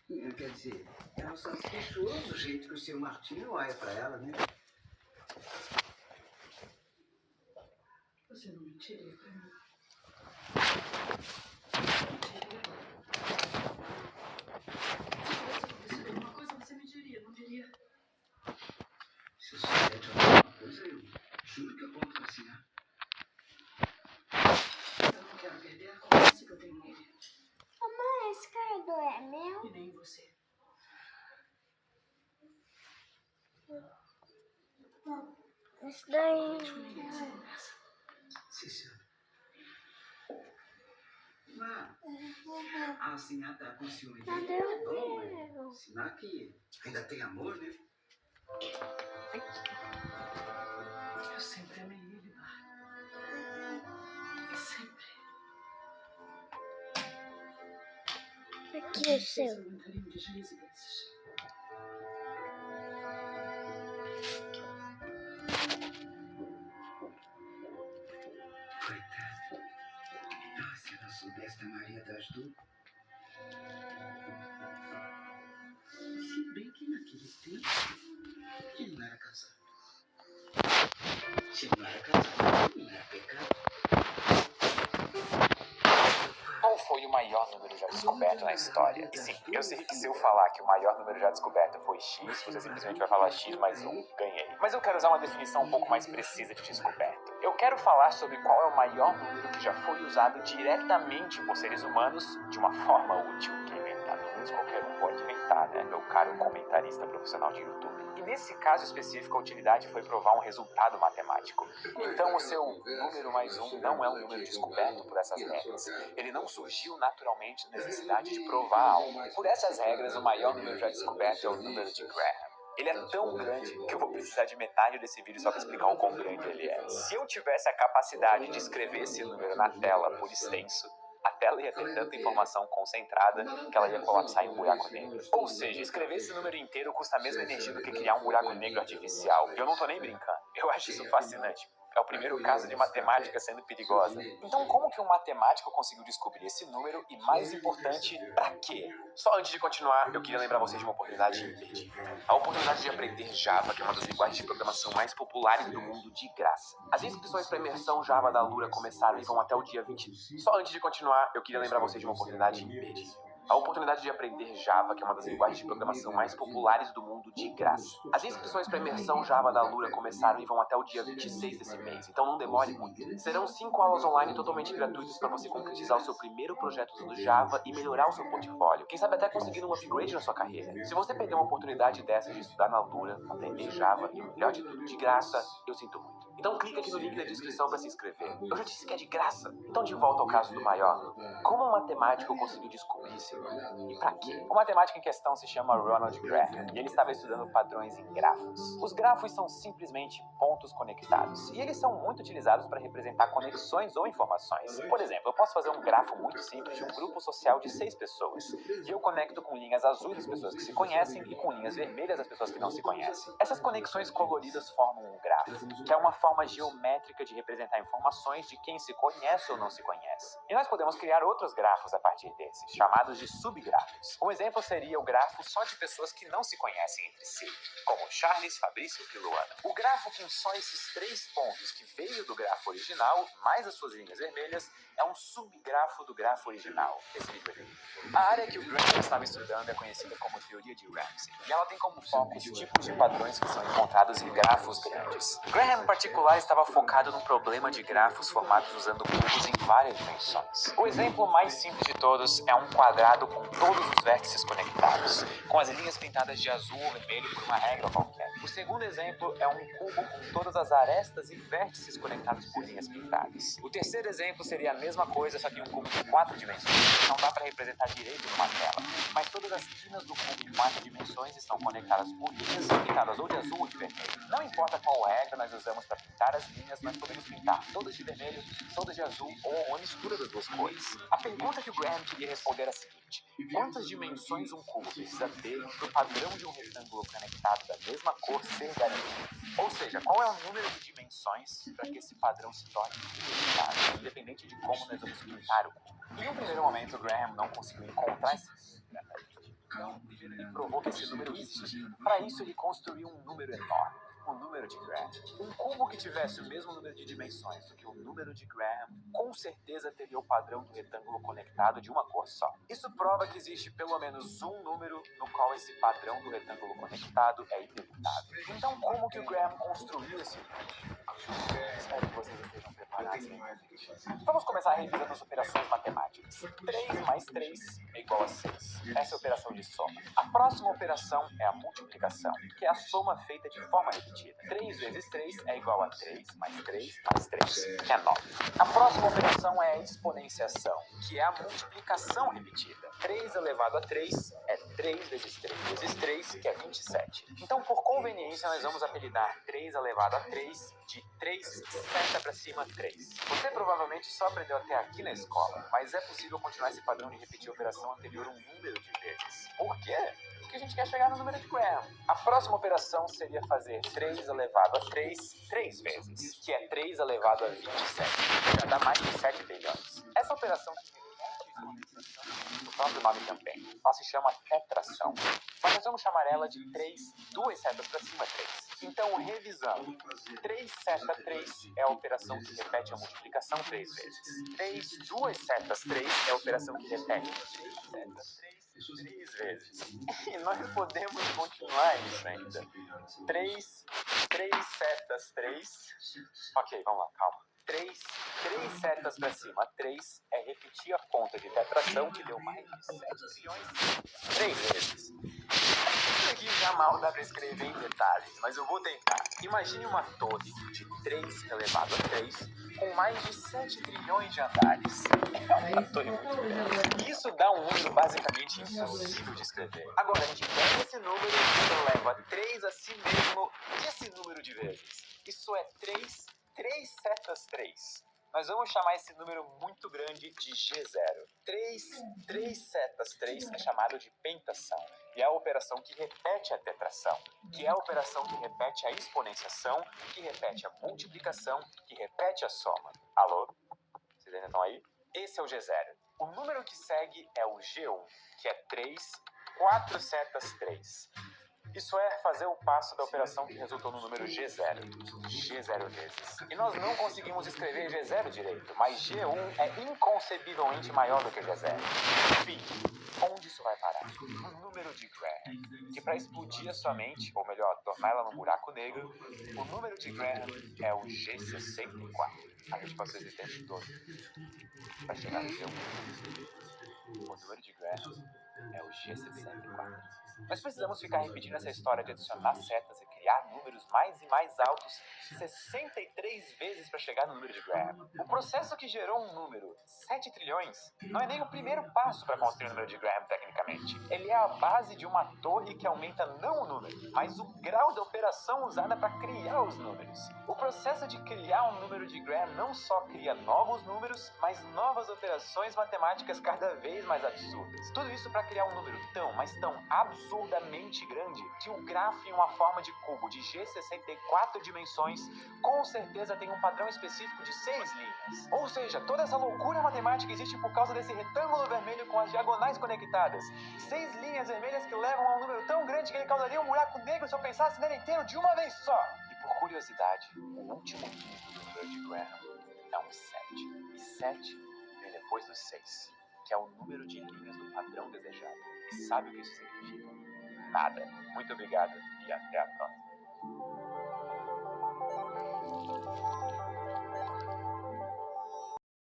Quer dizer, ela só se queixou do jeito que o seu Martinho olha pra ela, né? Você não mentiria pra mim? Se tivesse acontecido alguma coisa, você me diria, não diria? Se eu souber de alguma coisa, eu juro que eu volto pra assinar. Eu não quero perder a confiança que eu tenho nele. Mamãe, esse carregador é meu? E nem você. Esse daí. Deixa comigo essa conversa. Sim, senhora. Má, a assinar tá com ciúme dele. Cadê o Bom, meu? sinal que ainda tem amor, né? Eu sempre amei ele, Mar. Sempre. Aqui o Eu seu. aguentaria um deslize desses. Coitado. Ah, se ela soubesse da Maria das Dores. Se bem que naquele tempo, ele não era casado. Se não era casado, não era pecado. Qual foi o maior número já descoberto na história? E sim, eu sei que se eu falar que o maior número já descoberto foi X, você simplesmente vai falar X mais 1, ganhei. Mas eu quero usar uma definição um pouco mais precisa de descoberto. Eu quero falar sobre qual é o maior número que já foi usado diretamente por seres humanos de uma forma útil. Que inventar números qualquer um pode inventar, né? Meu caro comentarista profissional de YouTube. E nesse caso específico, a utilidade foi provar um resultado matemático. Então o seu número mais 1 não é um número descoberto por essas regras. Ele não surgiu naturalmente da necessidade de provar algo. Por essas regras, o maior número já descoberto é o número de Graham. Ele é tão grande que eu vou precisar de metade desse vídeo só para explicar o quão grande ele é. Se eu tivesse a capacidade de escrever esse número na tela por extenso, a tela ia ter tanta informação concentrada que ela ia colapsar em um buraco negro. Ou seja, escrever esse número inteiro custa a mesma energia do que criar um buraco negro artificial. E eu não tô nem brincando. Eu acho isso fascinante. É o primeiro caso de matemática sendo perigosa. Então, como que um matemático conseguiu descobrir esse número e, mais importante, pra quê? Só antes de continuar, eu queria lembrar vocês de uma oportunidade imperdível. A oportunidade de aprender Java, que é uma das linguagens de programação mais populares do mundo, de graça. As inscrições para a imersão Java da Lura começaram e vão até o dia 20. Só antes de continuar, eu queria lembrar vocês de uma oportunidade imperdível. A oportunidade de aprender Java, que é uma das linguagens de programação mais populares do mundo, de graça. As inscrições para a imersão Java da Lura começaram e vão até o dia 26 desse mês, então não demore muito. Serão 5 aulas online totalmente gratuitas para você concretizar o seu primeiro projeto usando Java e melhorar o seu portfólio. Quem sabe até conseguir um upgrade na sua carreira. Se você perder uma oportunidade dessa de estudar na Lura, aprender Java e o melhor de tudo, de graça, eu sinto muito. Então clica aqui no link da descrição para se inscrever. Eu já disse que é de graça. Então de volta ao caso do maior. Como um matemático conseguiu descobrir esse número? E para quê? O matemático em questão se chama Ronald Graham e ele estava estudando padrões em grafos. Os grafos são simplesmente pontos conectados e eles são muito utilizados para representar conexões ou informações. Por exemplo, eu posso fazer um grafo muito simples de um grupo social de 6 pessoas e eu conecto com linhas azuis as pessoas que se conhecem e com linhas vermelhas as pessoas que não se conhecem. Essas conexões coloridas formam um grafo, que é uma forma geométrica de representar informações de quem se conhece ou não se conhece. E nós podemos criar outros grafos a partir desses, chamados de subgrafos. Um exemplo seria o grafo só de pessoas que não se conhecem entre si, como Charles, Fabrício e Luana. O grafo com só esses 3 pontos que veio do grafo original, mais as suas linhas vermelhas, é um subgrafo do grafo original. Esse vídeo aqui. A área que o Graham estava estudando é conhecida como teoria de Ramsey, e ela tem como foco os tipos de padrões que são encontrados em grafos grandes. Graham, em particular, estava focado num problema de grafos formados usando cubos em várias dimensões. O exemplo mais simples de todos é um quadrado com todos os vértices conectados, com as linhas pintadas de azul ou vermelho por uma regra qualquer. O segundo exemplo é um cubo com todas as arestas e vértices conectados por linhas pintadas. O terceiro exemplo seria a mesma coisa, só que um cubo de 4 dimensões. Não dá para representar direito numa tela, mas todas as quinas do cubo de 4 dimensões estão conectadas por linhas pintadas ou de azul ou de vermelho. Não importa qual regra nós usamos para pintar as linhas, nós podemos pintar todas de vermelho, todas de azul ou uma mistura das duas cores. A pergunta que o Graham queria responder é a seguinte: quantas dimensões um cubo precisa ter para o padrão de um retângulo conectado da mesma cor ser garantido? Ou seja, qual é o número de dimensões para que esse padrão se torne verificável, independente de como nós vamos pintar o cubo? Em um primeiro momento, o Graham não conseguiu encontrar esse número. Primeiro ele provou que esse número existe. Para isso ele construiu um número enorme, o número de Graham. Um cubo que tivesse o mesmo número de dimensões do que o número de Graham, com certeza teria o padrão do retângulo conectado de uma cor só. Isso prova que existe pelo menos um número no qual esse padrão do retângulo conectado é inevitável. Então como que o Graham construiu esse número? Espero que vocês estejam preparados. Vamos começar revisando as operações matemáticas. 3 mais 3 é igual a 6. Essa é a operação de soma. A próxima operação é a multiplicação, que é a soma feita de forma repetida. 3 vezes 3 é igual a 3 mais 3 mais 3, que é 9. A próxima operação é a exponenciação, que é a multiplicação repetida. 3 elevado a 3 é 3 vezes 3 vezes 3, que é 27. Então, por conveniência, nós vamos apelidar 3 elevado a 3 de 3 seta para cima 3. Você provavelmente só aprendeu até aqui na escola, mas é possível continuar esse padrão de repetir a operação anterior um número de vezes. Por quê? Porque a gente quer chegar no número de Graham. A próxima operação seria fazer 3 elevado a 3 3 vezes, que é 3 elevado a 27, que já dá mais de 7 bilhões. Essa operação o próprio nome também. Ela se chama tetração. Mas nós vamos chamar ela de 3, 2 setas para cima 3. Então, revisando. 3 seta 3 é a operação que repete a multiplicação 3 vezes. 3, 2 setas 3 é a operação que repete 3 setas 3 vezes. E nós podemos continuar isso ainda. 3 setas 3. Ok, vamos lá, calma. 3 setas para cima 3 é repetir a conta de tetração, que deu mais de 7 trilhões 3 vezes. Isso aqui já mal dá para escrever em detalhes, mas eu vou tentar. Imagine uma torre de 3 elevado a 3 com mais de 7 trilhões de andares. É uma torre muito grande. Isso dá um número basicamente impossível de escrever. Agora a gente pega esse número e eleva 3 a si mesmo esse número de vezes. Isso é 3 setas 3. Nós vamos chamar esse número muito grande de G0. 3 setas 3 é chamado de pentação. E é a operação que repete a tetração, que é a operação que repete a exponenciação, que repete a multiplicação, que repete a soma. Alô? Vocês ainda estão aí? Esse é o G0. O número que segue é o G1, que é 4 setas 3. Isso é fazer o passo da operação que resultou no número G0 vezes. E nós não conseguimos escrever G0 direito, mas G1 é inconcebivelmente maior do que G0. Enfim, onde isso vai parar? No número de Graham, que para explodir a sua mente, ou melhor, torná-la num buraco negro, o número de Graham é o G64. A gente passou esse tempo todo para chegar no G1. O número de Graham é o G64. Nós precisamos ficar repetindo essa história de adicionar setas e criar números mais e mais altos 63 vezes para chegar no número de Graham. O processo que gerou um número 7 trilhões não é nem o primeiro passo para construir o número de Graham tecnicamente. Ele é a base de uma torre que aumenta não o número, mas o grau da operação usada para criar os números. O processo de criar um número de Graham não só cria novos números, mas novas operações matemáticas cada vez mais absurdas. Tudo isso para criar um número tão, mas tão absurdamente grande que o grafo em uma forma de cubo de G64 dimensões com certeza tem um padrão específico de 6 linhas. Ou seja, toda essa loucura matemática existe por causa desse retângulo vermelho com as diagonais conectadas. 6 linhas vermelhas que levam a um número tão grande que ele causaria um buraco negro se eu pensasse nele inteiro de uma vez só. E por curiosidade, o último dígito do número de Graham é um 7. E 7 vem depois do 6, que é o número de linhas do padrão desejado. E sabe o que isso significa? Nada. Muito obrigado e até a próxima.